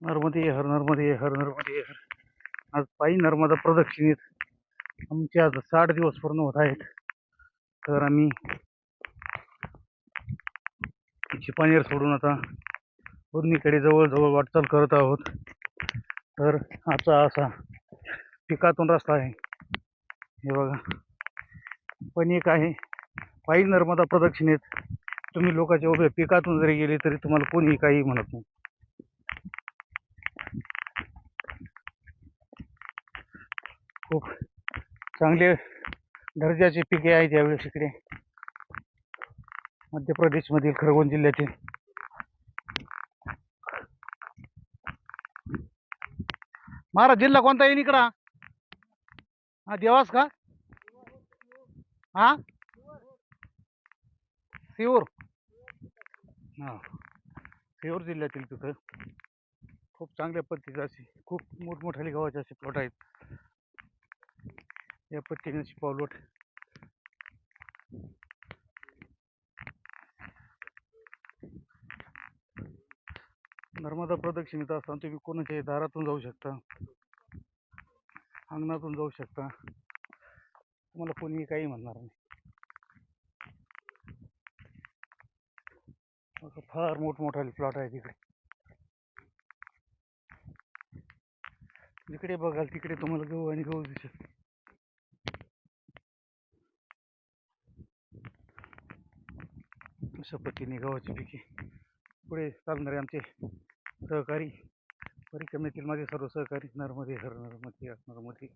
नर्मदे हर नर्मदे हर नर्मदे हर. आज पायी नर्मदा प्रदक्षिणेत आमचे आज 60 दिवस पूर्ण होत आहेत. तर आम्ही चिपानेर सोडून आता पूर्णीकडे जवळजवळ वाटचाल करत आहोत. तर आजचा असा पिकातून रस्ता आहे हे बघा. पण एक आहे, पायी नर्मदा प्रदक्षिणेत तुम्ही लोकांच्या उभे पिकातून जरी गेले तरी तुम्हाला कोणी काही म्हणत नाही. खूप चांगले दर्जाचे पिके आहेत यावेळेस इकडे मध्य प्रदेश मधील खरगोन जिल्ह्यातील. महाराज जिल्हा कोणता येईल इकडा? हा देवास का? हा सिऊर. हा सिऊर जिल्ह्यातील तिथं खूप चांगल्या पद्धतीचे असे खूप मोठमोठाले गावाचे असे प्लॉट आहेत. या पद्धतीने अशी पावलोट नर्मदा प्रदक्षिणेत असताना तुम्ही कोणाच्याही दारातून जाऊ शकता, अंगणातून जाऊ शकता, तुम्हाला कोणीही काही म्हणणार नाही. फार मोठमोठाले प्लॉट आहे तिकडे. जिकडे बघाल तिकडे तुम्हाला गहू आणि गहू दिसेल. अशा पद्धतीने गव्हाची पिके. पुढे चालणारे आमचे सहकारी परिक्रमेतील माझे सर्व सहकारी. नर्मदे हर नर्मदे नर्मदे.